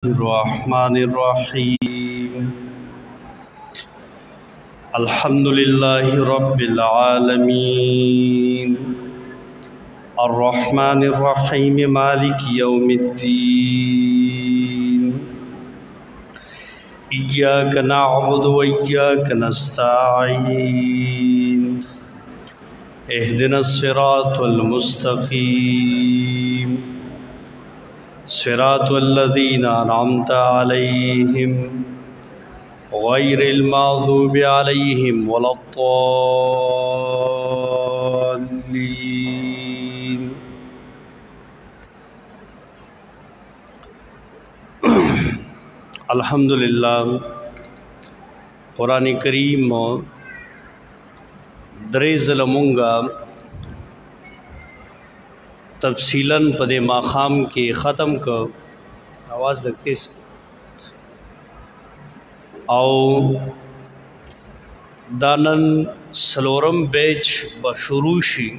الرحمن الرحيم الحمد لله رب العالمين الرحمن الرحيم مالك يوم الدين إياك نعبد وإياك نستعين اهدنا الصراط المستقيم صراط الذين أنعمت عليهم غير المغضوب عليهم ولا الضالين الحمدللہ قرآن کریم درې ځله مونږه تفصیلاً پدے ماخام کے ختم کو آواز لگتی او دانن سلورم بیچ بشروع شي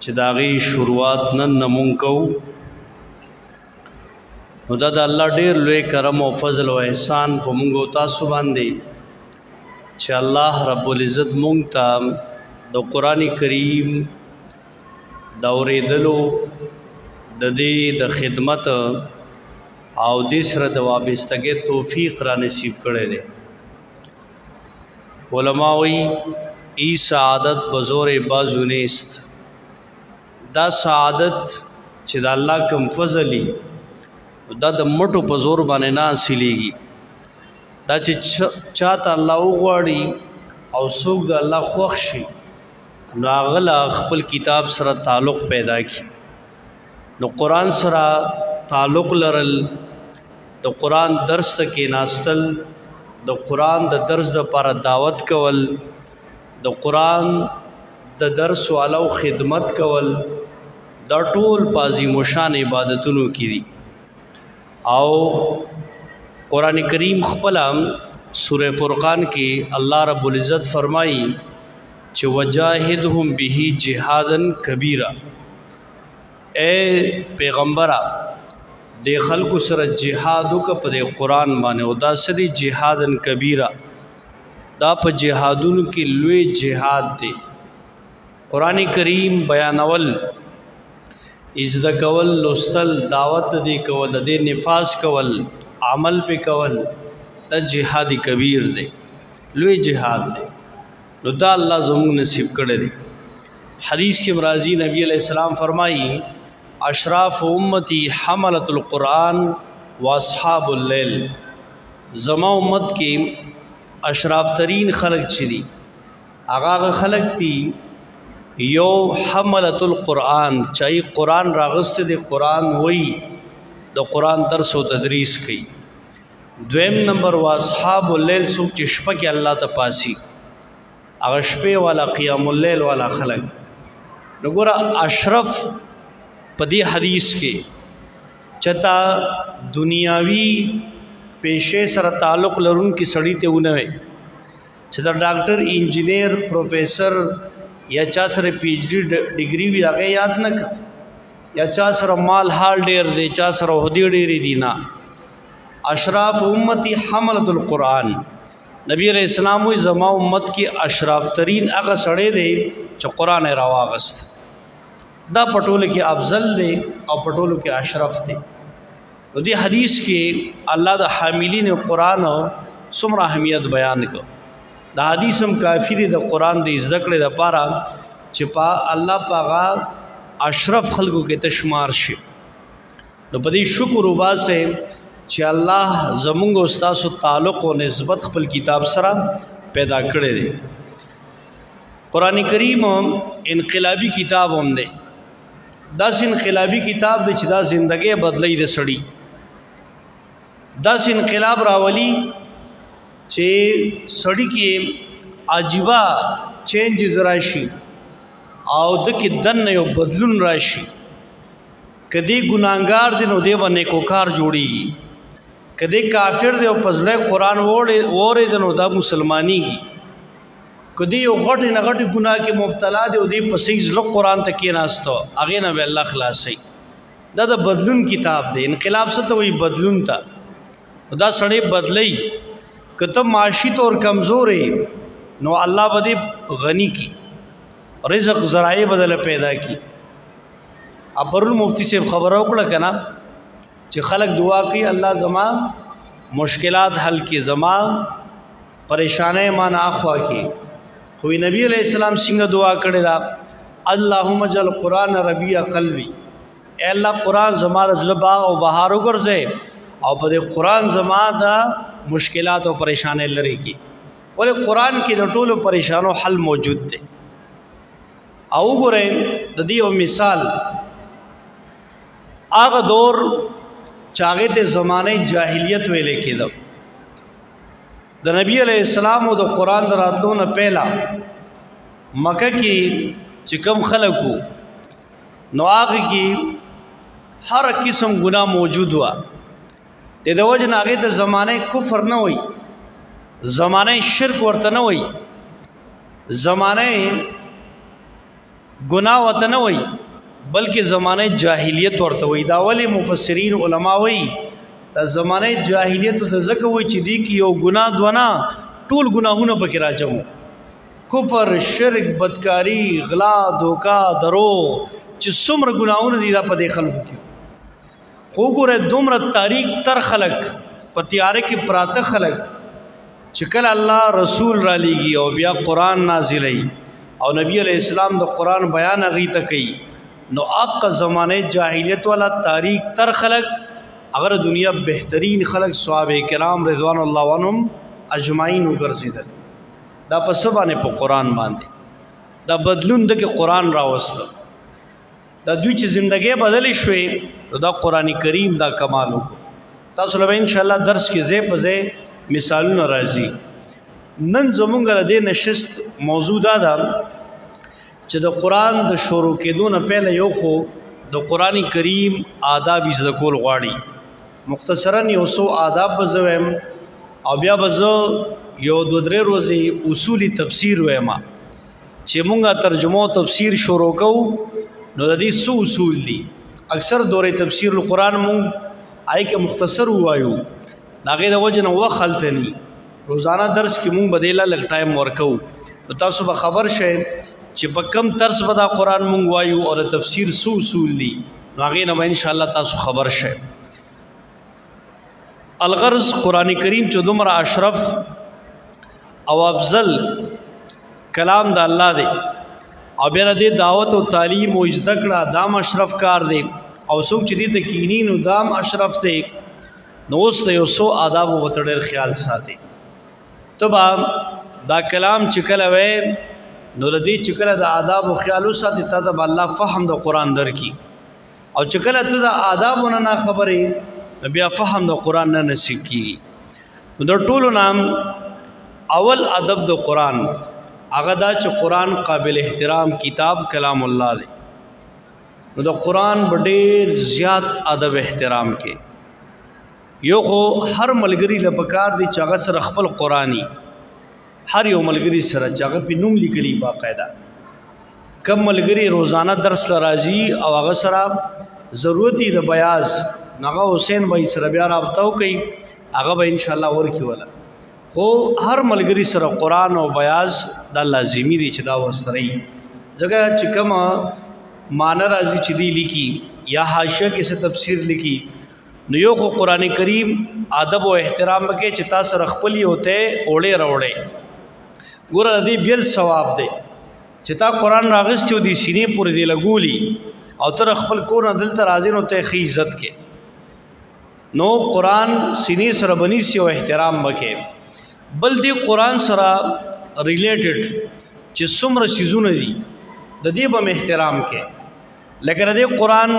چې داغي شروعات نن نمون کو نو دا الله ډیر لوی کرم او فضل او احسان په مونږ او تاسو باندې چې الله رب العزت مونږ ته د قرآن کریم دوریدلو د دې د خدمت او د سره د وابستګۍ توفیق را نصیب کړی دی علماء وی ای سعادت بزور بازو نیست دا سعادت چې د الله کوم فضلی دا د مټو په زور باندې نه حاصلېږي دا چې چاته الله وغواړي او څوک د الله خوښ شي نو اغلا خپل کتاب سره تعلق پیدا کی نو قرآن سره تعلق لرل د قرآن درس کې ناستل د قرآن د درس د لپاره دعوت کول د قرآن د درس والو خدمت کول دا ټول پازی مشان عبادتونو کې دي او قرآن کریم خپل سورہ فرقان کې الله رب العزت فرمایي چې وجاهدهم به جهادا کبیرا اے پیغمبره د خلکو سره جهاد وک په قرآن باندې او دا سدي جهادا کبیرا دا په جهادونو کې لوی جهاد دی قرآن کریم بیانول اجزا کول لوستل دعوت دی کول د نفاذ کول عمل په کول دا جهاد کبیر دی لوی جهاد دی نو دا اللہ زمون نصیب کړی دی حدیث کې مرازی نبی علیہ السلام فرمائی اشراف امتی حملت القرآن و اصحاب اللیل زما امت کې اشراف ترین خلق چری آغاغ خلق تی یو حملت القرآن چاہی قرآن راغست دی قرآن وی دا قرآن درس و تدریس کی دویم نمبر و اصحاب اللیل سوک چشپک اللہ تپاسی اغشپے والا قیام اللیل والا خلق نگورا اشرف پدی حدیث کے چتا دنیاوی پیشے سر تعلق لرون کی سڑی تے انوے چتا ڈاکٹر انجینئر پروفیسر یا چا سر پی ایچ ڈی ڈگری بھی آگے یاد نہ کر یا چا سر مال حال ڈیر دے چا سر عہدی ڈیری دینا اشراف امتی حملت القرآن نبی علیہ السلام وی زما امت کی اشراف ترین اگا سڑے دے چا قرآن رواغست دا پٹول کے افضل دے اور پٹول کے اشرف دے دی حدیث کے اللہ دا حاملین قرآن سمر اہمیت بیان کو دا حدیث ہم کافی دے دا قرآن دے ذکر دا پارا چپا اللہ پاغا اشرف خلقوں کے تشمار شے نو پدی شکر وبا سے چې الله زمونږ او تاسو تعلق او نسبت خپل کتاب سره پیدا کړی دی قرآن کریم انقلابی کتاب هم دی داس انقلابی کتاب دی چې دا زندګي بدلی د سړی داس انقلاب راولي چې سړی کې عجیبه چینجز راشي او د کې دن یو بدلون راشي کدی ګناګار دی نو دی باندې کوکار جوړیږي کدی کافر دی او پزړه قرآن وره دنو دا مسلمانی کی کدی یو غټ نه غټ ګناه کې مبتلا دی او دی پسې ځل قرآن ته کې ناستو هغه نه به الله خلاصي دا د بدلون کتاب دی. انقلاب څه ته وایي؟ بدلون ته. دا سړی بدلی که ته معاشي طور کمزورې نو الله به دې غني کی، رزق ذرایع بدله پیدا کی. پرون مفتی صاحب خبره وکړه که نه چې خلک دعا کوي الله زما مشکلات حل کی، زما پریشانه ما نه اخوا کی. خو نبی علیہ السلام څنګه دعا کړې ده؟ اللهم اجعل قرآن ربیع قلبی، اے الله قرآن زما د زړه باغ او بهار وګرځې او په دې قرآن زما د مشکلات او پریشانه لري کی. ولې قرآن کې د ټولو پریشانو حل موجود دی. او وګورئ د دې یو مثال، هغه دور چاغه ته زمانه جاهلیت ویلې کېده. د نبی علیہ السلام او د قرآن د راتلو نه پهلا مکه کې چې کوم خلکو نو هغه کې هر قسم ګناه موجود و. د دې وجه نه هغه د زمانه کفر نه وای، زمانه شرک ورته نه وای، زمانه ګناه ورته نه وای، بلکې زمانه جاهلیت ورته وای. دا ولی مفسرین علما وای دا زمانه جاهلیت ته ځکه وای چې دی کې یو ګناه دونه ټول ګناهونه پکې راځم، کفر، شرک، بدکاری، غلا، دھوکا، درو، چې څومره ګناهونه دي دا په دې خلکو کې. خو ګوره دومره تاریک تر خلک په تیاره کې پراته خلک چې کله الله رسول را لیږي او بیا قرآن نازلوي او نبی علیہ السلام د قرآن بیان هغوی ته کوي، نو اق زمانه جاہلیت والا تاریک تر خلق اگر دنیا بہترین خلق صحابہ کرام رضوان اللہ عنہم اجمعین وګرځیدل. دا په سبانه په قرآن باندې دا بدلون د قرآن راوست. دا دوی چې زندگی بدلی شوې دا قرآن کریم دا کمال وکړو. تاسو له ان شاء الله درس کې ځای په ځای مثالونه راځي. نن زمونږ له دې نشست موضوع دا ده چې د قرآن د شروع کېدو نه پهله یو خو د قرآن کریم آداب زده کول غواړي. مختصرا یو څو آداب به زه وایم او بیا به زه یو دو درې ورځې اصولی تفسیر وایم. چې مونږه ترجمه او تفسیر شروع کوو نو د دې څو اصول دي. اکثر دورې تفسیر القرآن مونږ آی کې مختصر وایو، د هغې د وجې نه وخت هلته ني. روزانه درس کې مونږ به دې له لږ ټایم ورکوو. نو تاسو به خبر شئ چې په کم طرز به دا قرآن مونږ وایو او د تفسیر څو اصول دي، نو هغې نه به انشاءالله تاسو خبر شئ. الغرض قرآن کریم چې دومره اشرف او افضل کلام د الله دی او بیا د دعوت او تعلیم او زده کړه دام اشرف کار دی او څوک چې دې ته کینی نو دام اشرف دی. نو اوس ته یو څو آداب ورته ډېر خیال ساتي. ته به دا کلام چې کله وایې نو د دې چې کله د آداب او خیال وساتې تا ته به الله فهم د قرآن درکړي، او چې کله ته د آدابونه نه خبرې نو بیا فهم د قرآن نه نصیب کېږي. نو د ټولو نام اول ادب د قرآن هغه دا چې قرآن قابل احترام کتاب کلام الله دی. نو د قرآن به ډېر زیات ادب احترام کې. یو خو هر ملګري له پکار دی چې هغه سره خپل قرآني، هر یو ملګري سره چې هغه پې نوم لیکلي باقاعده. کم ملګري روزانه درس له راځي او هغه سره ضرورت د بیاض هغه حسین بھائی سره بیا رابطه وکړي، هغه به انشاءالله ورکړي ولا. خو هر ملګري سره قرآن او بیاض دا لازمي دی چې دا ورسره وي. ځکه چې کومه معنی راځي چې دی لیکي یا حاشیه کې څه تفسیر لیکي، نو یو خو قرآن کریم ادب او احترام وکړي چې تا سره خپل یې ہوتے اوړې راوړې. ګوره دې بیل ثواب دی چې تا قرآن راغستی او دې سینې پورې دی لګولي او تر خپل کور نه دلته راځي نو ته ښه عزت کې. نو قرآن سینې سره بنیسي او احترام وکړي. بل دې قرآن سره ریلیټډ چې څومره څیزونه دي د دې به احترام کې. لکه د دې قرآن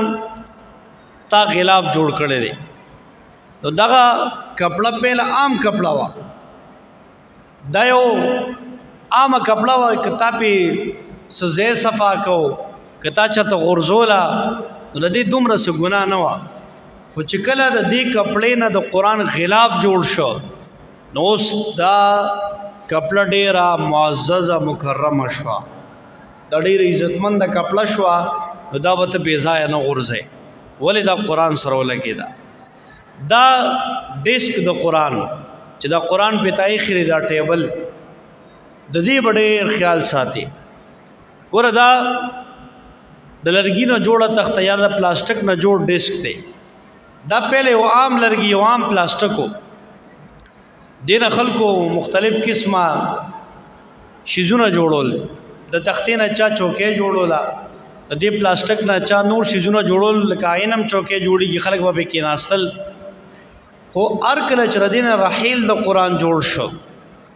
تا غلاف جوړ کړی دی، نو دغه کپړه پهله عام کپړه وه، دا یو عامه کپړه وه. که تا پې څه ځای صفا کو، که تا چېرته غورځوله نو د دې دومره څه ګناه نه وه. خو چې کله د دې کپړې نه د قرآن غلاف جوړ شو نو اوس دا کپړه ډېره معززه مکرمه شوه، دا ډېره عزتمنده کپړه شوه. نو دا به ته بې ځایه نه غورځئ، ولې دا قرآن سره ولګېده. دا ډیسک د قرآن چې دا قرآن په تای خري دا ټیبل د دې ډېر خیال ساتي. ګوره دا د لرګي نه جوړه تخته یا د پلاستیک نه جوړ ډیسک دی. دا پهله یو عام لرګي یو عام پلاستیکو دینه خلکو مختلف قسمه شیزونه جوړول. د تختې نه چا چوکۍ جوړوله، د دې پلاستیک نه چا نور شیزونه جوړول، لکه آینم چوکۍ جوړېږي خلک به پکې کېناستل. خو هر کله چې د دې نه رحیل د قرآن جوړ شو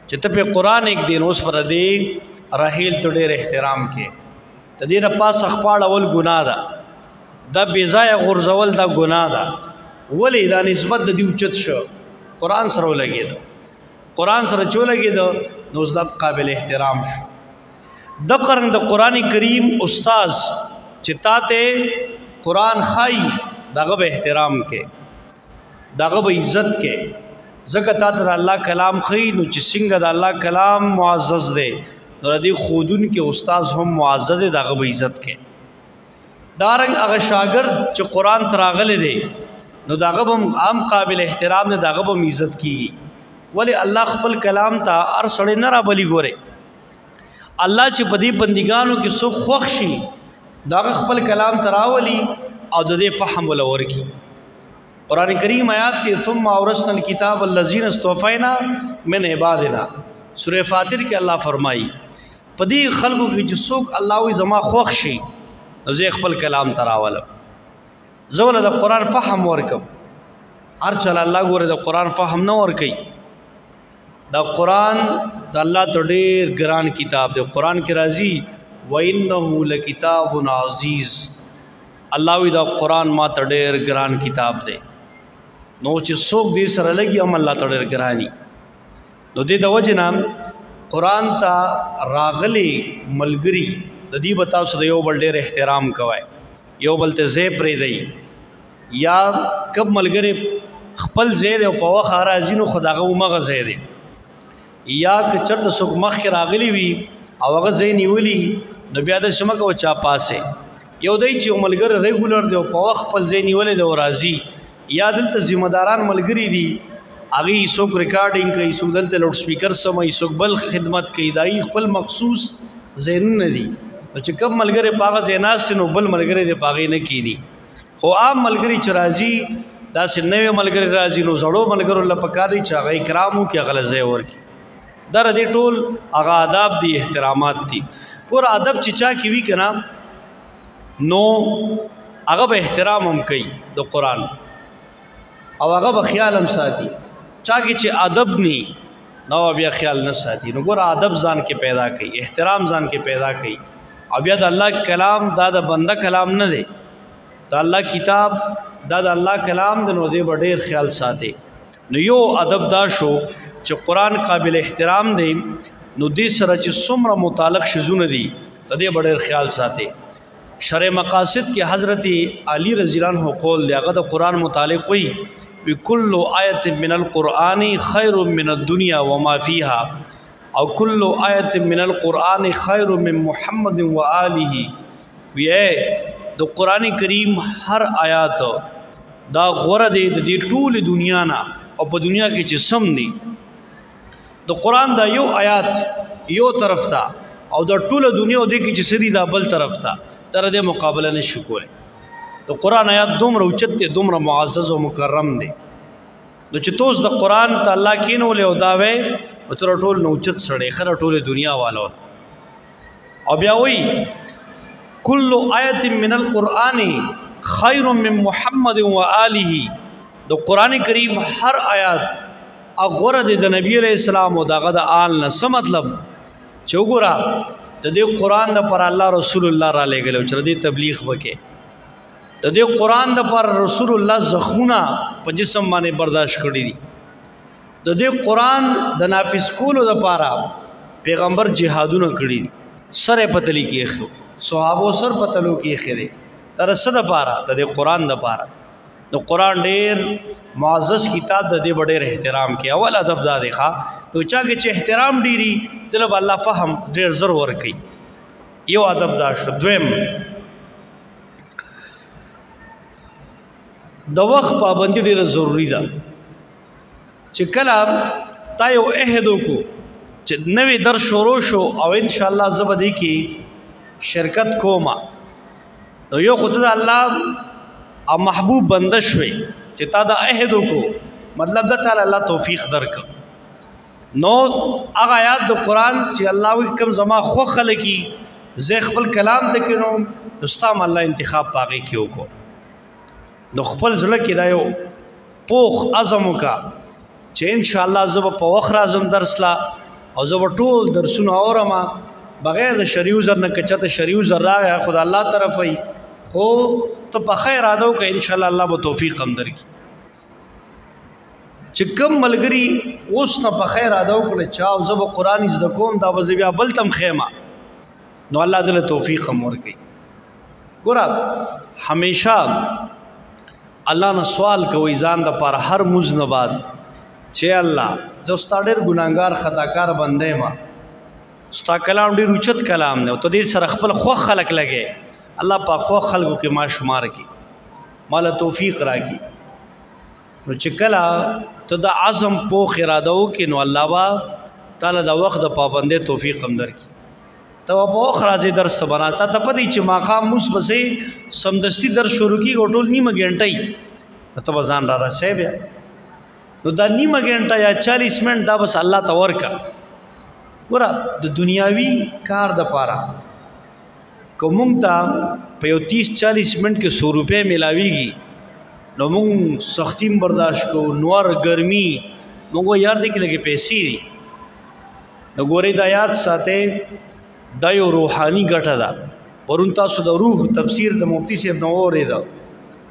چې ته په قرآن ایک دین اوس پر دې رحیل ته ډېر احترام کې. د دې نه پاس اخپاړول ګناه ده، دا بې ځایه غورځول دا ګناه ده. ولې دا نسبت د دې اوچت شو قرآن سره ولګېده. قرآن سره چې ولګېده نو اوس دا قابل احترام شو. د قرن د قرآن کریم استاذ چې تا ته قرآن خای دغه به احترام کې، دغه به عزت کې. ځکه تا ته الله کلام خی نو چې څنګه د الله کلام معزز دی نو د دې خودون کې استاذ هم معزز دی، دغه به عزت کې. دارنګ هغه شاګرد چې قرآن تراغله دی نو دغه هم عام قابل احترام دی، دغه به عزت کیږي. ولی الله خپل کلام ته هر سړی نه را بلی ګوره. الله چې په دې بندګانو کې څوک خوښ شي دغه خپل کلام تراولي او د دې فهم ولور کی. قرآن کریم آیات ته ثم اورثنا الكتاب الذين اصطفینا من عبادنا. سورہ فاتر کې الله فرمایي په دې خلکو کې چې څوک الله وي زما خوښ شي زه خپل کلام تراولم، زول د قرآن فهم ورکم. هر چل الله ګوره د قرآن فهم نه ورکي. دا قرآن د الله ته ډېر ګران کتاب دی. قرآن کې راځي وَإِنَّهُ لَكِتَابٌ عَزِيزٌ. الله وی دا قرآن ما ته ډېر ګران کتاب دی. نو چې څوک دې سره لګي هم الله ته ډېر ګراني. نو دې د وجې نه قرآن ته راغلي ملګري د دې به تاسو د یو بل ډېر احترام کوئ، یو بل ته ځای پرېږدئ. یا کب ملګری خپل ځای دی او په وخت راځي نو خو د هغه همغه ځای دی. یا که چېرته څوک مخکې راغلی وي او هغه ځای نیولي نو بیا داسې مه کوه چا پاسې. یو دی چې یو ملګری ریګولر دی او په وخت خپل ځای نیولی دی او راځي. یا دلته ذمہ داران ملګري دي هغې څوک ریکارډینګ کوي، څوک دلته لوډ سپیکر سموي، څوک بل خدمت کوي. دا یې خپل مخصوص ځایونه دي. نو چې کوم ملګری په هغه ځای ناست نو بل ملګری دی په هغې نه کښېني. خو عام ملګري چې راځي داسې نوی ملګری راځي نو زړو ملګرو له پکار دي چې هغه اکرام وکړي، هغه له ځای ورکړي. دا د دې ټول هغه آداب دي، احترامات دي. ګوره ادب چې چا کې وي که نه نو هغه به احترام هم کوي د قرآن او هغه به خیال هم ساتي. چا کې چې ادب نی نو بیا خیال نه ساتي. نو ګوره ادب ځان کې پیدا کوي، احترام ځان کې پیدا کوي. او بیا د الله کلام دا د بنده کلام نه دی، د الله کتاب دا د الله کلام دی. نو دې به ډېر خیال ساتي. نو یو ادب دا شو چې قرآن قابل احترام دی، نو دې سره چې څومره متعلق شیزونه دي د دې به ډېر خیال ساتي. شرع مقاصد کې حضرت علی رضی اللہ عنہ قول دی، هغه د قرآن متعلق وی کل آیت من القرآن خیر من الدنیا وما فیها او کل آیت من القرآن خیر من محمد و آلہ. وی د قرآن کریم هر آیات دا غوره دی د دې ټول دنیا نه او په دنیا کې چې سم دي. د قرآن دا یو آیات یو طرف ته او د ټوله دنیا او دې کې چې سری دا بل طرف ته در دې مقابله نشو کولی. د قرآن آیات دومره اوچت دی، دومره معزز او مکرم دی. نو چې توس د قرآن ته الله کینولې او دا وی او تر ټول نو اوچت سړی خره ټوله دنیا والو. او بیا وی کل آیت من القرآن خیر من محمد و آلہ. د قرآن کریم هر آیات غوره دی د نبی علیہ السلام او دغه د آل نه. څه مطلب چې وګوره د دې قرآن د پر الله رسول الله را لېږلی چې د دې تبلیغ وکړي. د دې قرآن د پر رسول الله زخمونه په جسم باندې برداشت کړي دي. د دې قرآن د نافذ کولو دپاره پیغمبر جهادونه کړي دي. سر یې په تلي کې ایښی، صحابو سر په تلو کې ایښی دی. تر څه دپاره؟ د دې قرآن دپاره. نو قرآن ډېر معزز کتاب د دې به ډېر احترام کې. اول ادب دا دی ښه نو چا کې چې احترام ډېري دله به الله فهم ډېر زر ورکوي. یو ادب دا شو. دویم د وخت پابندي ډیره ضروری ده چې کله تا یو عهد وکړو چې نوې درس شروع شو او ان شاء الله زه به دې کې شرکت کوم نو یو خو ته الله او محبوب بنده شوې چې تا د عهد وکړو مطلب د تعالی الله توفیق درکړه نو هغه آیات د قرآن چې الله وی کوم زما خو خلکی زه خپل کلام ته کینوم استام الله انتخاب پاغي کیو کو نو خپل ځل کې دا یو پوخ عزم وکا چې ان شاء الله زب په وخت راځم درس لا او زب ټول درسونه اورم بغیر د شریو زر نه کچته شریو زر راغی خدای الله طرف وي خو ته په خیر ادو که ان شاء الله الله به توفیق هم درکړي چې کوم ملګری اوس نه په خیر ادو کړي چا او زب قرآن زده کوم دا به بیا بل تم خیمه نو الله دې توفیق هم ورکړي ګور همیشه الله نه سوال کوي ځان د پر هر مزنبات چې الله زه ستا ډېر ګناهګار خطاکار بنده ما ستا کلام ډېر اوچت کلام دی او ته دې سره خپل خو خلق لګې الله پاک خو خلقو کې ما شمار کړي مالا توفیق راکړي نو چې کله ته د عزم پوخ اراده وکړې نو الله با تعالی د وخت د پابندۍ توفیق هم درکړي ته په وخت راځې درس ته بنا ته پته چې ماښام موس پسې سمدستي درس شروع کېږي ټول نیمه ګنټه ته به ځان را رسې بیا نو دا نیمه ګنټه یا 40 منټ دا بس الله ته ورکا ګوره د دنیاوي کار د پاره کوم ته په یو 30-40 منټ کې 100 روپے ملاويږي نو موږ سختیم برداشت کو نور ګرمي موږ یار دې کې لګي پیسې دي نو ګورې د آیات ساته دا یو روحاني ګټه ده پرون تاسو د روح تفسیر د مفتی صاحب نو اورېدا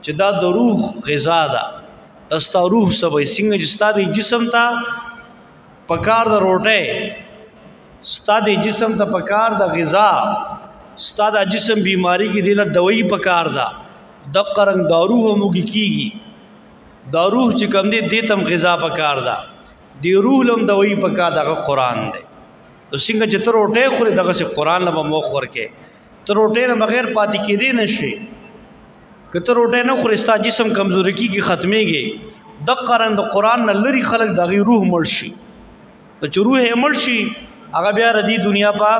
چې دا د روح غذا ده تاسو روح سبې څنګه چې ستاسو جسم ته پکار د روټه ستاسو جسم ته پکار د غذا ستاسو جسم بیماری کې دله دوايي پکار ده د قرن دارو هم کیږي دا روح چې کوم دي د تم غذا پکار ده دی روح لم دوايي پکار ده قرآن ده نو څنګه چې تر روټه خوري دغه سي قرآن له مخ ورکه تر روټه نه بغیر پاتې کېدې نشي کته روټه نه خوري ستا جسم کمزوري کیږي ختميږي د قرآن د قرآن نه لري خلق دغه روح مړ شي چې روح یې مړ شي هغه بیا ردی دنیا په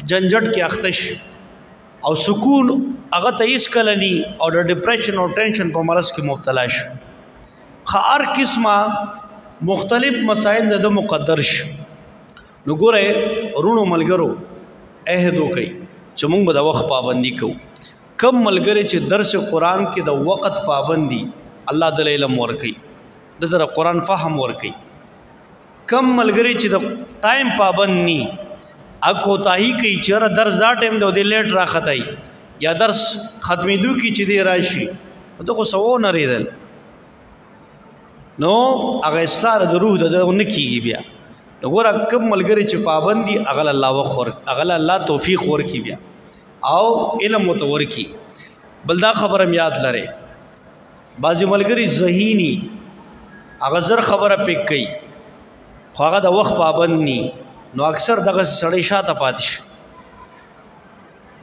جنجټ کې اختش او سکون هغه ته هیڅ کله ني او د ډیپریشن او ټینشن په مرض کې مبتلا شي هر قسمه مختلف مسائل د مقدر شي نو ګوره ورونو ملګرو عہد وکي چې موږ به د وخت پابندي کوو کم ملګری چې درس قرآن کې د وخت پابندي الله د علم ورکي د در قرآن فهم ورکي کم ملګری چې د ټایم پابند ني اکو تاهي کوي چې درس دا ټایم د لیټ راختای یا درس ختمېدو کې چې دی راشي دغه سوو نه ریدل نو هغه اصلاح د روح د نه کیږي بیا وګوره کم ملګری چې پابندي اغل الله وخور اغل الله توفیق ورکی بیا او علم متورکی بل دا خبرم یاد لره بعضی ملګری ذهینی هغه زر خبره پک کوي خو هغه د وخت پابند ني نو اکثر دغه سړی شاته پاتې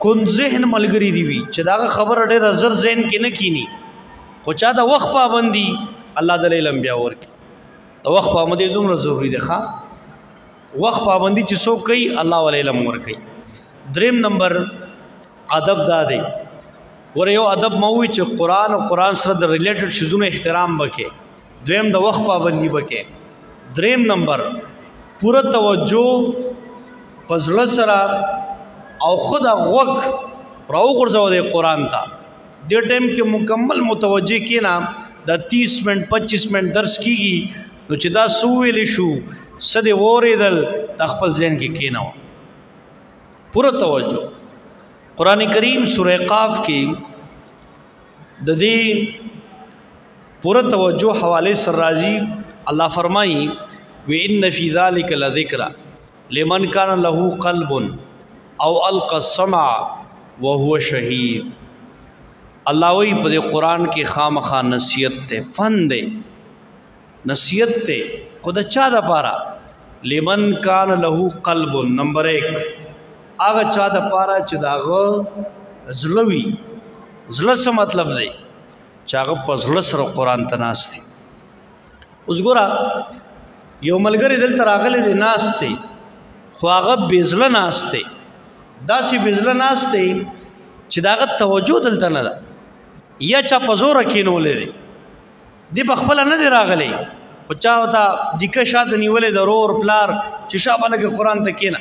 کون ذهن ملګری دی وی چې دا خبره ډېر زر ذهن کې نه کینی خو چا د وخت پابندي الله د علم بیا ورکی د وخت پابندي دومره ضروری ده ښا وخت پابندي چې څوک کوي الله ول علم ورکی دریم نمبر ادب دا دی ور یو ادب مووي چې قرآن او قرآن سره د ریلیټډ شیزونو احترام وکې دویم د وخت پابندي وکې دریم نمبر پوره توجه پزړه سره او خود غوږ راو غرزو د قرآن ته د ټیم کې مکمل متوجه کینا د 30 منټ 25 منټ درس کیږي نو چې دا سو ویل شو سده وریدل د خپل ذهن کې کیناو پوره توجه قرآن کریم سورہ قاف کې د دې پوره توجه حوالے سر راضی الله فرمایي وان فی ذلک لذکر لمن کان له قلب او القى السمع وهو شهید الله وی په دې قرآن کې خامخا نصیحت ته فن دی نصیحت ته خود چا د پاره لمن کان له قلب نمبر 1 هغه چا د پاره چې داغه زلوي زله څه مطلب دی چې هغه په زړه سره قرآن ته ناست دي. اوس ګوره یو ملګری دلته راغلی دی ناست دی، خو هغه بې زړه ناست دی، داسې بې زړه ناست دی چې د هغه توجه دلته نه ده، یا چا په زوره کېنولی دی، دی په خپله نه دی راغلی، خو چا ورته دیکه شاته نیولی د رور پلار چې شابه لږه قرآن ته کښېنه،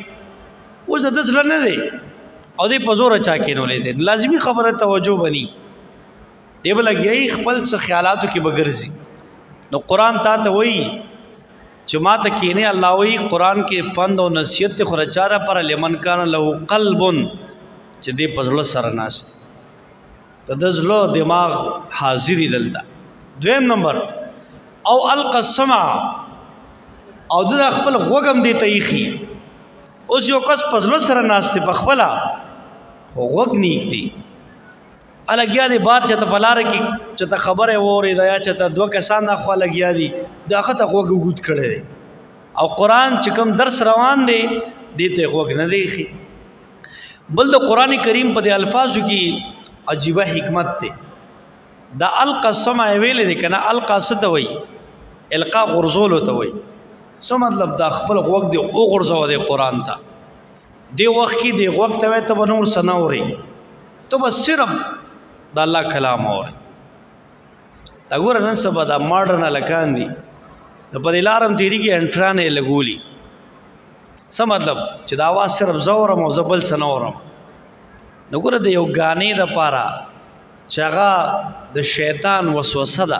اوس د ده زړه نه دی او دی په زوره چا کېنولی دی. لازمي خبره توجه بني، دی به لګیایي خپل څه خیالاتو کې به ګرځي. نو قرآن تا ته وایي چې ما ته کښېنې، الله وایي قرآن کې فند او نصیحت دی، خو د چا دپاره لمن کان له قلب چې دی په زړه سره ناست دی، د ده زړه دماغ حاضري دلته. دویم نمبر او القى السمع، او د خپل غوږ هم دې ته ایښي. اوس یو کس په زړه سره ناست دی په خپله، خو غوږ نه ایږدي، لګیا دی باد چې ته په لاره کې چې ته خبره واورېده یا چې ته دوه کسان اخوا لګیا دي، د هغه ته غوږ اوږد کړی دی، او قرآن چې کوم درس روان دی دې ته غوږ نه دی ایښي. بل د قرآن کریم په دې الفاظو کې عجیبه حکمت دی. دا القى السمع ویلې دی که نه، القا څه ته وایي؟ القا غورځولو ته وایي. څه مطلب؟ دا خپل غوږ دی وغورځوه دی قرآن ته، دې وخت کې دې غوږ ته وایي ته به نور څه نه اورې، ته به صرف د الله کلام اورې. دا ګوره نن سبا دا ماډرن هلکان دي، د په دې لار هم تېرېږي انټرانې یې لګولي. څه مطلب؟ چې دا اواز صرف زه اورم او زه بل څه نه اورم. نو ګوره د یو ګانې دپاره چې هغه د شیطان وسوسه ده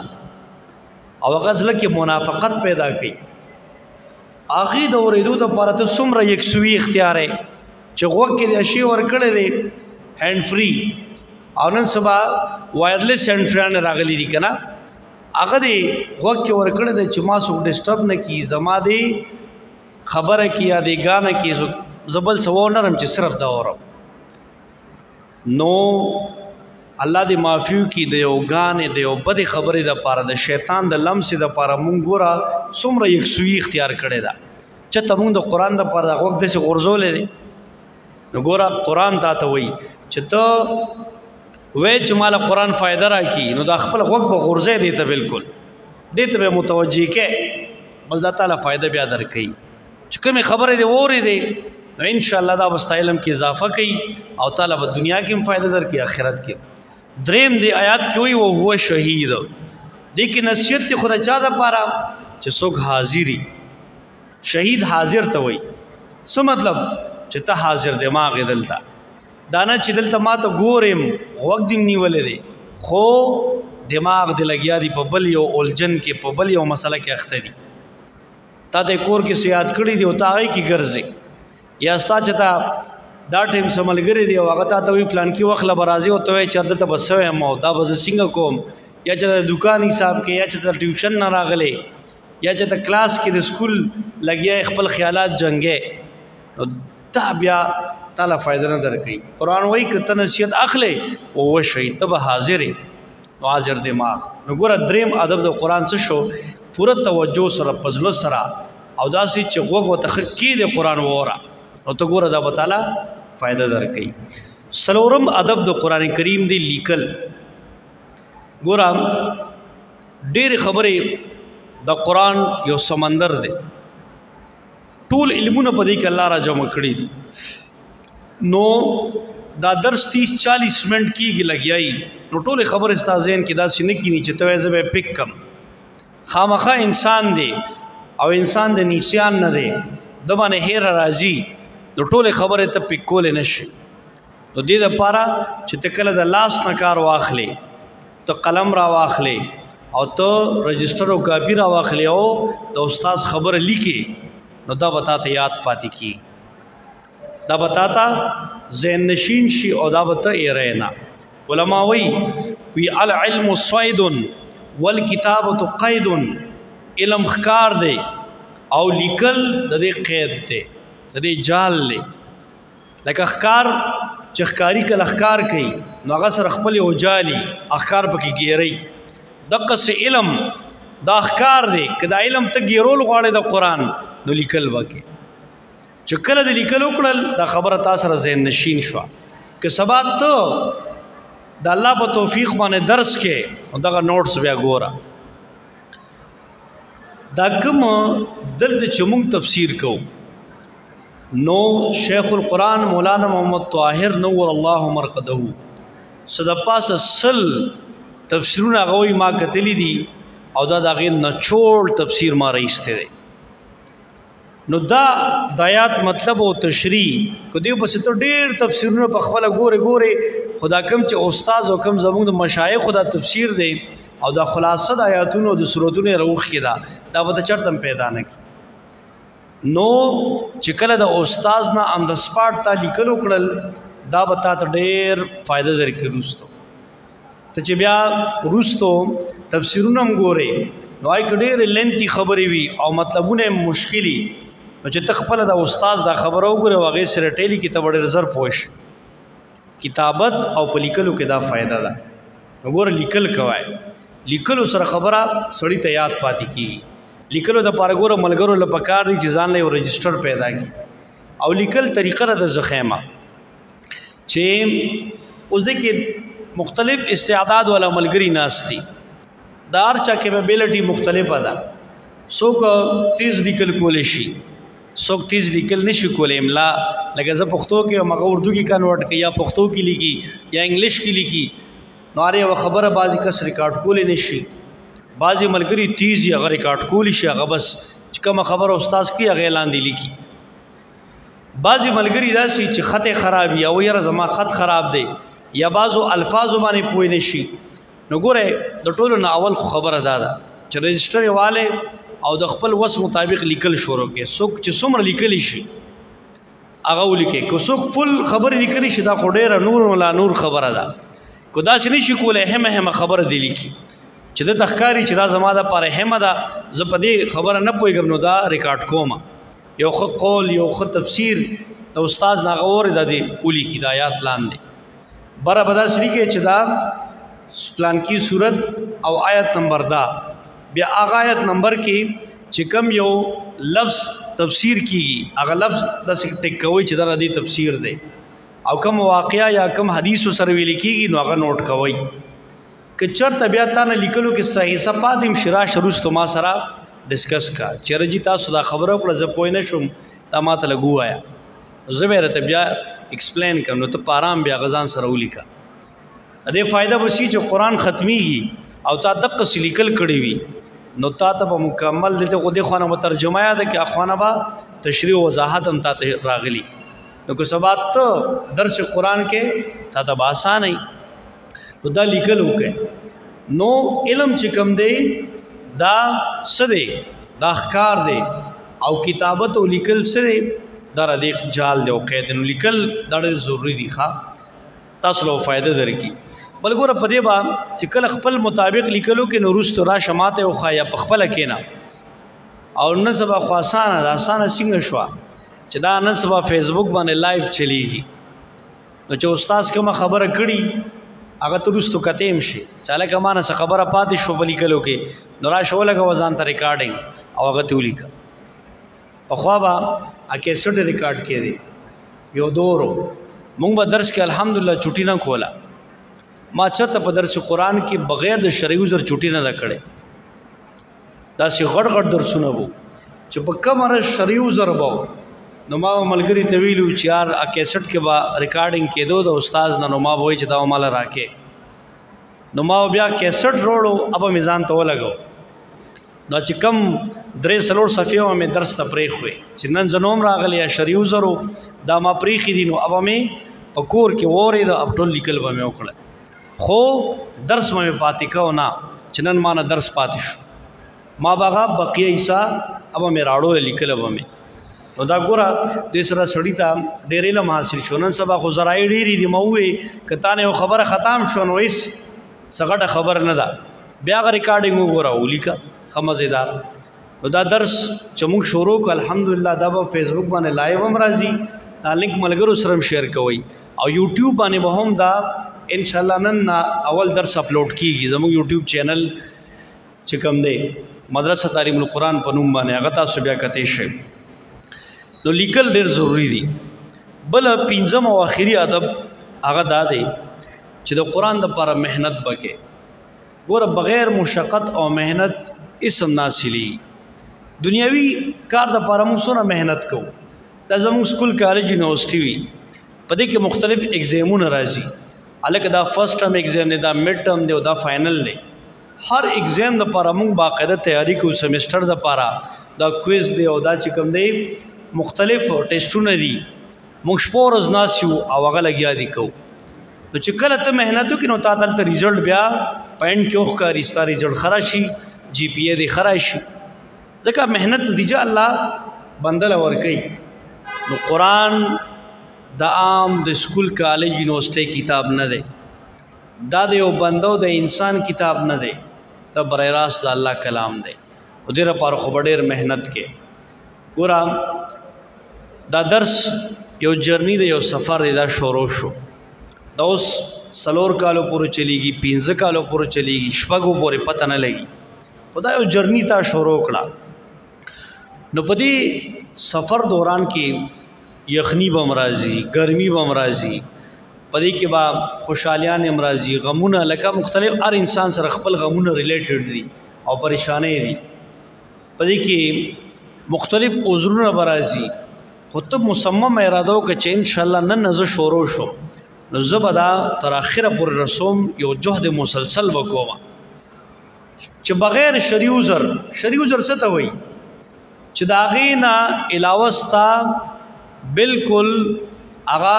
او هغه زړه کې منافقت پیدا کوي، هغې د اورېدو دپاره ته څومره یکسوي اختیار یې چې غوږ کې د شی ورکړی دی هینډ فری، او نن سبا وایرلیس هینډ فریانې راغلی دي که نه، هغه دې غوږ کې ورکړی دی چې ما څوک ډسټرب نه کړي، زما دې خبره کې یا دې ګانه کې زه بل څه ونرم چې صرف دا اورم. نو الله دې معافیو کې د یو ګانې د یو بدې خبرې دپاره د شیطان د لمسې دپاره مونږ ګوره څومره یکسوي اختیار کړې ده چې ته مونږ د قرآن دپاره د غوږ داسې غورځولی دی. نو ګوره قرآن تا ته وایي چې ته وایې چې ماله قرآن فایده راکړي، نو دا خپل غوږ به غورځی دی ته بالکل، دې ته به متوجه کې بس دا تعالی فایده بیا درکوي. چې کومې خبرې دې واورېدې نو انشاءالله دا به ستا علم کې اضافه کوي او تعالی به دنیا کې هم فایده درکړي آخرت کې. دریم دی آیات کې وایي وهو شهید، دې کې نصیحت دی خو د چا دپاره چې څوک حاضري. شهید حاضر ته وایي. څه مطلب؟ چې ته حاضر دماغ یې دلته، دا نه چې دلته ما ته ګورم غوږ دې نیولی دی خو دماغ دې لګیا دی په بل یو الجن کې، په بل یو مسله کې اخته دي. تا ته کور کې څه یاد کړي دي او ته هغې کې ګرځې، یا ستا چې تا دا ټایم څه ملګري دی او هغه تا ته وایي فلانکي وخت له به راځي او ته وایې چې دلته به څه یم او دا به زه څنګه کوم، یا چې د دوکان حساب کې، یا چې ته ټیوشن نه راغلی، یا چې ته کلاس کې د سکول لګیا خپل خیالات جنګې، نو دا بیا تعالی فایده نه درکوي. قرآن وایي که ته نصیحت اخلې وهو شهید، ته به حاضر یې، نو حاضر دماغ. نو ګوره دریم ادب د قرآن څه شو؟ پوره توجه سره په زړه سره او داسې چې غوږ ورته ښه کښېږدې قرآن واوره، نو ته ګوره دا به تعالی فایده درکوي. څلورم ادب د قرآن کریم دی لیکل. ګوره ډېرې خبرې د قرآن یو سمندر دی، ټول علمونه په دې کې الله را جمع کړي دي. نو دا درس 30-40 منټ کېږي لګیایي، نو ټولې خبرې ستا ذهن کې داسې نه کېني چې ته وایې زه به یې پک کړم. خامخا انسان دی او انسان د نسیان نه دی، ده باندې هیره راځي، نو ټولې خبرې ته پک کولی نه شي. نو دې دپاره چې ته کله د لاس نه کار واخلې، ته قلم را واخلې او ته رجسټر او کاپي را واخلې او د استاد خبره لیکې، نو دا به تا ته یاد پاتې کېږي، دا به تا ته ذهن نشین شي او دا به ته ایری نه. علما وی العلم صید والکتابة قید، علم ښکار دی او لیکل د دې قید دی، د دې جال دی. لکه ښکار چې ښکاري کله ښکار کوي نو هغه سره خپل یو جالي ښکار پکې ګیرئ، دقسې علم دا ښکار دی. که دا علم ته ګیرول غواړې د قرآن نو لیکل وکړې، چې کله د لیکل وکړل دا خبره تا سره ذهن نشین شوه. که سبا ته د الله په توفیق باندې درس کې دغه نوټس بیا ګوره. دا کوم دلته چې موږ تفسیر کوو نو شیخ القرآن مولانا محمد طاهر نور الله مرقده صد پاسه سل تفسیرونه هغه ما کتلی دي او دا دغه نچوړ تفسیر ما رئیسته دی. نو دا د آیات مطلب او تشریح کو دیو پس ته ډیر تفسیرونه په خپل ګوره خدا کم چې استاد او کم زموږ د مشایخ خدا تفسیر دی او دا خلاصه د آیاتونو د سوراتونو روخ کیدا دا به چرتم پیدا نه کی. نو چې کله د استاد نه اند سپاټ تا لیکلو کړل دا به تا ته ډیر فائدہ درکې روستو ته چې بیا روستو تفسیرونه هم ګوره نو آی ډیر لنتی خبرې وي او مطلبونه مشکلی نو چې تخپل د استاد دا خبره وګوره واغې سره ټیلی کې ته ډېر زر پوښ کتابت او پلیکلو کې دا فائدہ ده. وګوره لیکل کوای لیکلو سره خبره سړی ته یاد پاتې کی. لیکلو د پاره ګوره ملګرو لپاره دي چې ځان له رجستر پیدا کی او لیکل طریقه د زخیمه چې اوس د کې مختلف استعداد ولا ملګری ناشتي دار چا کې ابیلټي مختلفه ده. څوک تیز لیکل کولای شي څوک تیز لیکل نشي کولای املا لکه زه پښتو کې مګه اردو کې کنورټ کې یا پښتو کې لیکي یا انګلیش کې لیکي نو اړ خبره بازي کس ریکارډ کولای نشي. بازي ملګری تیز یا غیر ریکارډ کولی شي هغه بس کوم خبره استاد کې هغه اعلان دی لیکي. بازي ملګری داسي چې خط خراب یا ويره زما خط خراب دی یا بازو الفاظ باندې پوي نشي. نو ګوره د ټولو نه اول خبره ده چې رجستر والے او د خپل وس مطابق لیکل شروع کې څوک چې څومره لیکلی شي هغه ولیکي کو څوک فل خبر لیکلی شي دا خو ډیره نور ولا نور خبره ده کو دا چې نشي کولای هم خبره دی لیکي چې د تخکاری چې دا زما د پاره هم ده زه په دې خبره نه پويګم نو دا ریکارډ کوم یو خو قول یو خو تفسیر د استاد ناغور د دې اولی کی ہدایات لاندې بره بدا سری کې چې دا پلان کی صورت او آیت نمبر دا بیا هغه آیت نمبر کې چې کم یو لفظ تفسیر کیږي هغه لفظ د ټیک کوي چې دا د تفسیر دی او کم واقعیا یا کم حدیث سره ویل کیږي نو هغه نوٹ کوي که چرته بیا تا نه لیکلو کې صحیح صفاتم شرا شروع ما سره ډسکس کا چرجی تاسو دا خبره کړه زه پوه نه شم تا ماته لګو آیا زبر ته بیا ایکسپلین کوم نو ته پارام بیا غزان سره ولیکا دې فائدہ بشي چې قران ختميږي او تا دقه سلیکل کړي وي نو تا ته مکمل دته خو دې خوانه مترجمه یا ده کې اخوانه با تشریح او وضاحت هم تا ته راغلي نو کو سبات درس قران کې تا ته آسان نه نو دا لیکل وکړي نو علم چې کم دی دا سده دا احکار دی او کتابت او لیکل سده دا را دیخ جال دی او قید نو لیکل دا ضروری دی ښا تاسو له فائدہ درکې بل ګوره په دې با چې کله خپل مطابق لیکلو کې نو روست را شماته او خایا په خپل کې نه او نن سبا خاصانه دا اسانه څنګه شو چې دا نن سبا فیسبوک باندې لایو چلیږي نو چې استاد کوم خبره کړي هغه ته روستو کتیم شي چاله کمانه څه خبره پاتې شو بلی کلو کې نو را شو لګه وزن ته ریکارډینګ او هغه ته ولیکا په خوا با اکه سټ ریکارډ کړي یو دورو مونږ به درس کې الحمدلله چټی نه کولا ما چته په درس قرآن کې بغیر د شرعي عذر چټی نه کړي دا سی غړ غړ درسونه وو چې په کومه شرعي عذر وو نو ما ملګری ته ویلو چې یار ا کیسټ کې با ریکارډینګ کېدو د استاد نو ما وای چې دا مال راکې نو ما بیا کیسټ روړو اب میزان ته ولګو نو چې کم درې سلور صفیو مې درس ته پرېخ وې چې نن جنوم راغلی یا شریو زرو دا ما پرېخې دي نو اب مې پکور کې وورې دا اب ټول لیکل به مې وکړه خو درس مې پاتې کو نه چې نن ما نه درس پاتې شو ما باغه بقیه ایسا اب مې راړو لیکل به مې نو دا ګوره د سره سړی ته ډېرې لم حاصل شو نن سبا خو زرای ډېری دي موې کته نه خبره ختم شو نو هیڅ څنګه خبر نه ده بیا ریکارډینګ وګوره ولیکا خمزیدار نو دا درس چې موږ شروع ک الحمدلله دا په فیسبوک باندې لایو هم راځي دا لینک ملګرو سره شیر کوي او یوټیوب باندې به هم دا ان شاء الله نن اول درس اپلوډ کیږي زموږ یوټیوب چینل چې کوم دی مدرسه تعلیم القرآن په نوم باندې هغه تاسو بیا کته شئ نو لیکل ډیر ضروری دی بل پنځم او اخیری ادب هغه دا دی چې د قرآن د لپاره محنت وکړي. ګوره بغیر مشقت او محنت اسم ناصلي. دنیاوي کار د لپاره موږ څونه محنت کوو. دا زموږ سکول کالج یونیورسيټي وي، په دې کې مختلف ایگزامونه راځي. الکه دا فرست ټرم ایگزام دی، دا میډ ټرم دی او دا فائنل دی. هر ایگزام د لپاره موږ باقاعده تیاری کوو. سیمستر د لپاره دا کویز دی او دا چې کوم دی مختلف ټیسټونه دي. موږ شپه ورځ ناست یو او هغه لګیا دي کوو. نو چې کله ته محنت وکړې نو تا دلته ریزلټ بیا پاینټ کې وښکاري، ستا ریزلټ خراب شي، جی پی اے دې خراب شي. ځکه محنت نتیجه الله بندله ورکوي. نو قرآن د عام د سکول کالج یونیورسيټي کتاب نه دی، دا د یو بندو د انسان کتاب نه دی، دا برای راست د الله کلام دی. او دې لپاره خو به ډېر محنت کې. ګوره دا درس یو جرنی دی، یو سفر دی، دا شروع شو. دا اوس 4 کالو پورې چلیږي، 15 کالو پورې چلیږي، شپږو پورې پته نه لګي. خدا یو جرنی تا شروع کړه. نو په دې سفر دوران کې یخنی بم راځي، ګرمي بم راځي، په دې کې با خوشحالیان هم راځي، غمونه لکه مختلف. هر انسان سره خپل غمونه ریلیټډ دي او پریشانې دي. په دې کې مختلف عذرونه به راځي. خو ته مصمم اراده وکړه چې انشاءالله نن زه شروع شم نو زه به دا تر اخره پورې رسوم، یو جهد مسلسل به کوم چې بغیر شرعي عذر. شرعي عذر څه ته وایي؟ چې د هغې نه علاوه ستا بالکل هغه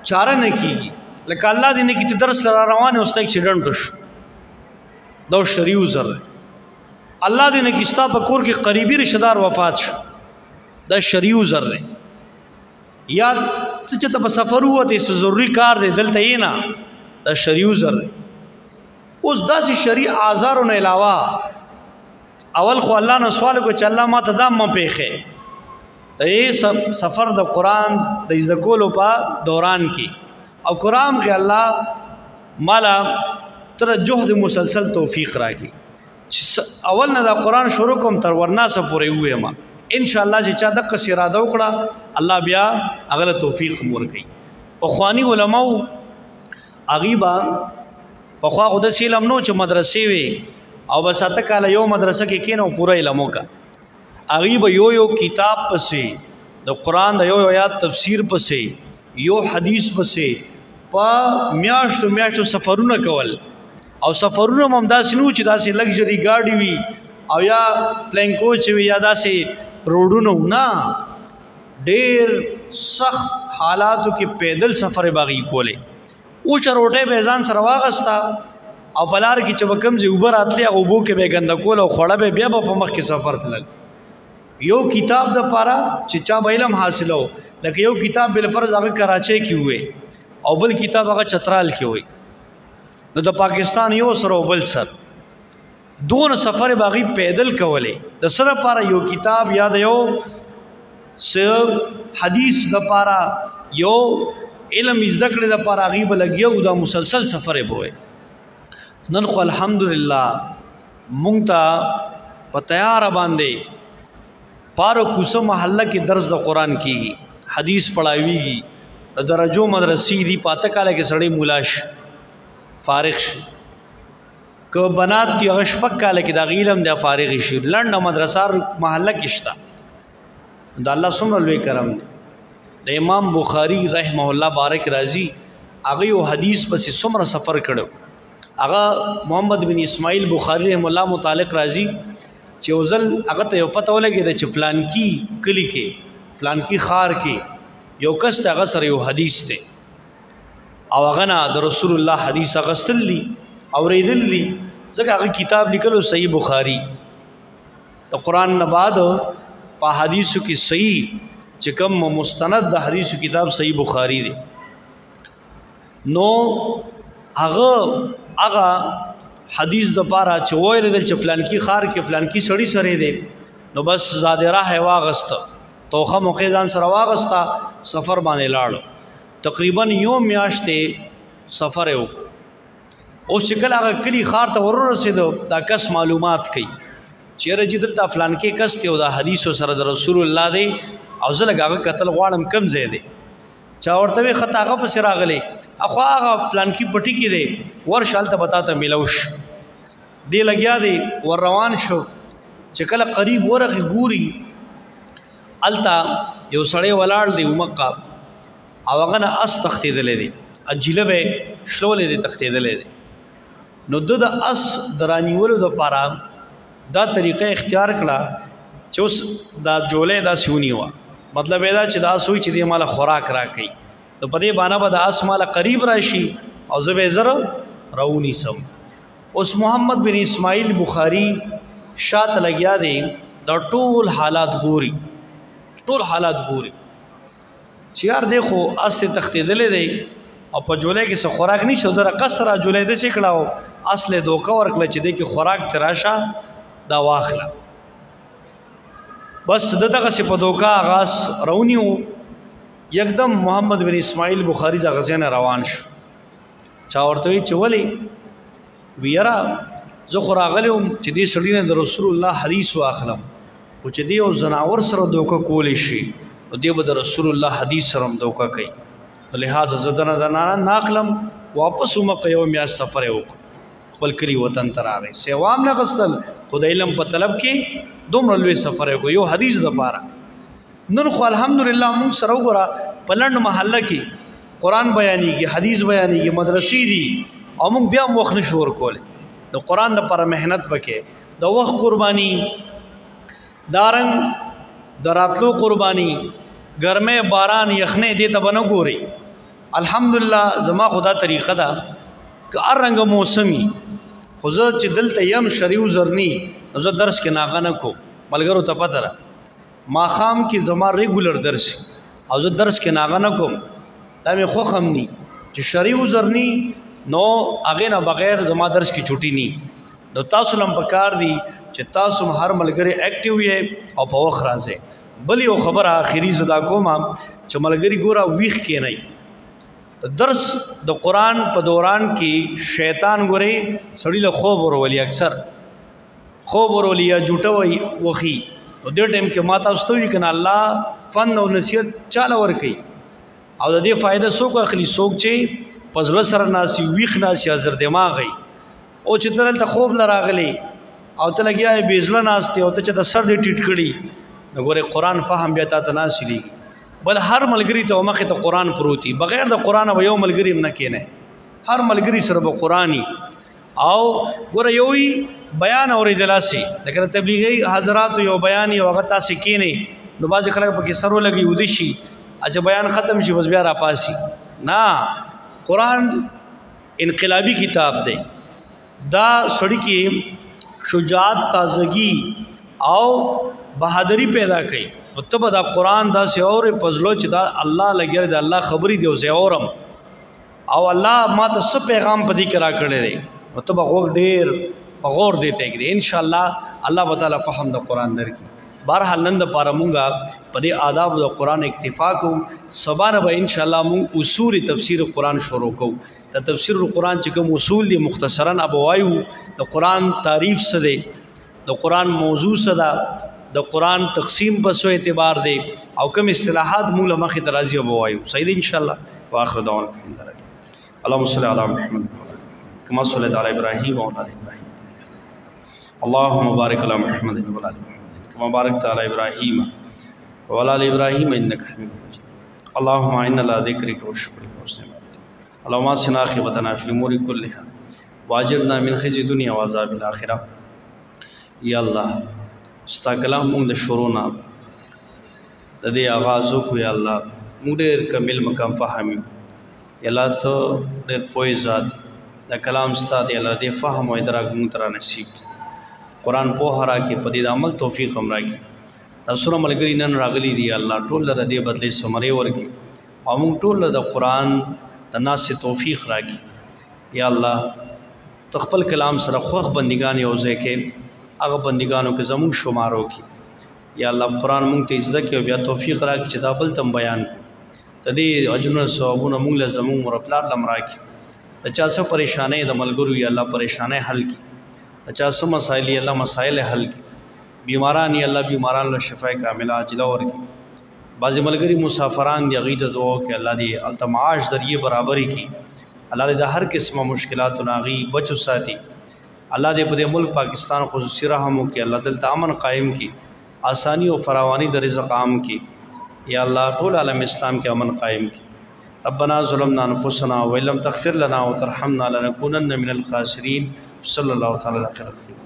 چاره نه کېږي. لکه الله دې نه کړي چې درس را روان یې او ستا اکسیډنټ وشو، دا شرعي عذر دی. الله دې نه کړي ستا په کور کې قریبي رشته دار وفات شو، دا شرعي عذر دی. یا ته چې ته په سفر ووتې، څه ضروري کار دی دلته یې نه، دا شرعي عذر دی. اوس داسې شرعي اعذارو نه علاوه اول خو الله نه سوال کو چې الله ما ته دا مه پیښې. د سفر د قرآن د زده کولو په دوران کې او قرآن کې الله مالا تر جهد مسلسل توفیق راکړي. اول نه دا قرآن شروع کوم تر ورناسه پورې ووایم ان شاء الله. چې چا دغه اراده وکړه الله بیا هغه توفیق ورکړي. پخواني علماو هغې به پخوا خو داسې علم نو چې مدرسې وي او بس 7 کاله یو مدرسه کې کېنه او پوره علم وکړه. هغې به یو کتاب پسې د قرآن د یو آیات تفسیر پسې یو حدیث پسې په میاشتو میاشتو سفرونه کول. او سفرونه هم همداسې نه و چې داسې لګژري ګاډي وي او یا پلین کوچ وي یا داسې روډونه نه، ډېر سخت حالاتو کې پیدل سفر به هغې کولې. اوچه روټۍ به یې ځان سره واغسته او په لار کې چې به کوم ځای اوبه راتلې هغه اوبو کې به یې ګنده کول او خوړه به بیا به په مخ کې سفر تلل. یو کتاب دپاره چې چا به علم حاصلو، لکه یو کتاب بالفرض هغه کراچۍ کې وی او بل کتاب هغه چترال کې وی، نو د پاکستان یو سر او بل سر دون سفر به هغې پیدل کولې. د څه لپاره؟ یو کتاب یا د یو حدیث دپاره، یو علم زده کړې دپاره هغې به لګیا او دا مسلسل سفر یې به وی. نن خو الحمدلله مونږ ته په تیاره باندې پارو کوڅه محله کې درس د قرآن کېږي، حدیث پڑھاویږي، د درجو مدرسې دي. په 8 کاله کې سړی مولا شي، فارغ شي. که بنات دي هغه 6 کاله کې د هغې علم دی فارغ شي. لنډه مدرسه محله کې شته. د الله څومره لوی کرم دی. د امام بخاري رحمه الله بارک راځي، هغه یو حدیث پسې څومره سفر کړو. هغه محمد بن اسماعیل بخاری رحم الله متعلق راځي چې یو ځل هغه ته یو پته ولګېده چې فلانکي کلي کې فلانکي ښار کې یو کس ته هغه سره یو حدیث دی او هغه نه د رسول الله حدیث اخیستل دي اورېدل دي. ځکه هغه کتاب لیکلو صحیح بخاري د قرآن نه بعد په حدیثو کې صحیح چې کوم مستند د حدیثو کتاب صحیح بخاري دی. نو هغه حدیث د پاره چې ویل دل چې فلانکی خار کې فلانکی سړی سره دی، نو بس زادره هی واغسته، توخه موقع ځان سره واغسته، سفر باندې لاړ. تقریبا یو میاشتې سفر یو. اوس چې کله هغه کلی خار ته ورسېدو، دا کس معلومات کوي چیرې چې دلته فلانکی کس دی او دا حدیث سره د رسول الله دی او زه لږ هغه قتل غواړم کم ځای دی. چا ورته وی خطا هغه پسې راغلی اخوا هغه پلان کې پټی کې دی ورشال ته بتا ته ملوش دی لګیا دی ور روان شو چې کله قریب ورغه ګوري التا یو سړی ولاړ دی مکه او هغه نه اس تختیدلې دی اجله به شلولې دی تختیدلې دی نو د اس درانیولو د پاره دا طریقه اختیار کړه چې اوس دا جولې دا سونی وا مطلب دا چې دا سوی چې دی مال خوراک راکې نو په دې باندې به د اس مال قریب راشي او زبې زره راونی سم اوس محمد بن اسماعیل بخاری شات لګیا دی دا ټول حالات ګوري چې یار دیکھو اس سے تختیدلې دی او په جولې کې څه خوراک نشو در قصره جولې د څه کړهو اصل دوکه ورکړه چې د کې خوراک تراشه دا واخله بس دغه څه په دوکه آغاز رونیو یکدم محمد بن اسماعیل بخاری دا غزنه روان شو چا ورته چې ولی ویرا زه خو راغلم چې دې سړی نه د رسول الله حدیث واخلم او چې دی او زناور سره دوکه کولی شي او دی به د رسول الله حدیث سره دوکه کوي لہذا زدنه د ناقلم واپس مکه یو میا سفر وکړ خپل کلی وطن ته راغی سیوام نه غسل خدای علم په طلب کې دومره لوی سفر وکړ یو حدیث د پاره نن خو الحمدلله موږ سره وګوره په لند محله کې قران بیانېږي حدیث بیانېږي مدرسې دي او موږ بیا وخت نشو ورکول د قران د پر مهنت وکې د وخت قرباني دارنګ دراتلو قرباني ګرمه باران یخنه دې ته بنو ګوري الحمدلله زما خدا طریقه ده که ارنګ موسمي خو زه چې دلته یم شریو زرنی زه درس کې ناغه نه کو ملګرو ته پته را ما خام کې زما ریګولر درس او زه درس کې ناغه نه کوم دا مې خو خم ني چې شریو زرنی نو اگے نه بغیر زما درس کی چھٹی ني نو تاسو لم پکار دي چې تاسو هر ملګری اکټیو یې او په وخت راځي بل یو خبر اخیری زدا کوم چې ملګری ګورا ویخ کې نه درس د قران په دوران کې شیطان ګوري سړی له خوب ورولي اکثر خوب ورولي یا جوټه وي وخی او دې ټیم کې ماته واستوي کنه الله فن او نصیحت چاله ور کوي او د دې فائدہ څوک اخلي څوک چې پزله سره ناسي ویخ ناسي حاضر دماغي او چې ترل ته خوب لراغلي او ته لګیا بیزله ناشته او ته چې د سر دې ټیټ کړي نګوره قران فهم بیا ته ناسلی بل هر ملګری ته مخه ته قران پروتي بغیر د قران به یو ملګری نه کینه هر ملګری سره به قرآنی او ګوره یوې بیان اورېدلاسي لکه تبلیغي حضرات یو بیان یو هغه تاسو کینی نو باز خلک پکې سرو لګي ودی شي اجه بیان ختم شي بس بیا را پاسي نه قران انقلابی کتاب دی دا سړی کې شجاعت تازگی او بہادری پیدا کړي مطلب دا قران دا سه اور پزلو چې دا الله لګره دا الله خبري دی او زه اورم او الله ما ته څه پیغام پدې کرا کړی دی مطلب غوږ ډیر په غور دیته کې ان شاء الله الله تعالی فهم د قران درکې بهرحال نن د پاره مونږه په دې آداب د قران اکتفا کوو سبانه به ان شاء الله مونږ اصول تفسیر قران شروع کوو د تفسیر قران چې کوم اصول دي مختصرا ابوایو د قران تعریف سره د قران موضوع سره د قران تقسیم په سو اعتبار دی او کوم اصطلاحات مولا مخه ترازی ابوایو صحیح ان شاء الله واخر دعوانا الحمدلله اللهم صل على محمد كما صليت على ابراهيم وعلى ال ابراهيم اللهم بارك على محمد وعلى ال محمد كما باركت على ابراهيم وعلى ال ابراهيم انك حميد مجيد اللهم انا على ذكرك وشكرك وحسن عبادتك اللهم اصلح عاقبتنا في الامور كلها واجرنا من خزي الدنيا وعذاب الاخره یا الله ستا کلام موږ د شروع نه د دې آغاز کو یا الله موږ ډېر کامل مقام فهمي یا الله ته ډېر پوهې ذات د کلام ستا دی الله دې فهم او ادراک موږ تر نصیب قرآن په هرا کې په دې عمل توفیق هم راکړي تاسو ملګری نن راغلي دي الله ټول لره دې بدلې سمري ورکړي او موږ ټول د قرآن د ناس توفیق راکړي یا الله تخپل کلام سره خوخ بندگان یو ځکه هغه بندگانو کې زموږ شمارو کې یا الله قرآن موږ ته عزت کې بیا توفیق راکړي چې دا بل تم بیان ته دې اجرونه ثوابونه موږ له زموږ مرپلار لم راکړي د چا څه پریشانې د ملګرو یا الله پریشانې حل کړي د چا څه مسائل یا الله مسائل حل کړي بیماران یا الله بیماران له شفای کامله عاجله ورکړي بعضې ملګري مسافران دي هغوی ته دعا وکړي الله دې هلته معاش ذریعې برابرې کړي الله دې د هر قسمه مشکلات ناغي بچو ساتي. الله دې په دې ملک پاکستان خصوصي رحم وکړي. الله دلته امن قائم کړي، آسانی او فراوانی د رزق عام کړي. یا الله ټول عالم اسلام کې امن قائم کړي. ربنا ظلمنا انفسنا وان لم تغفر لنا وترحمنا لنكونن من الخاسرين. صلی الله تعالی علیه وسلم.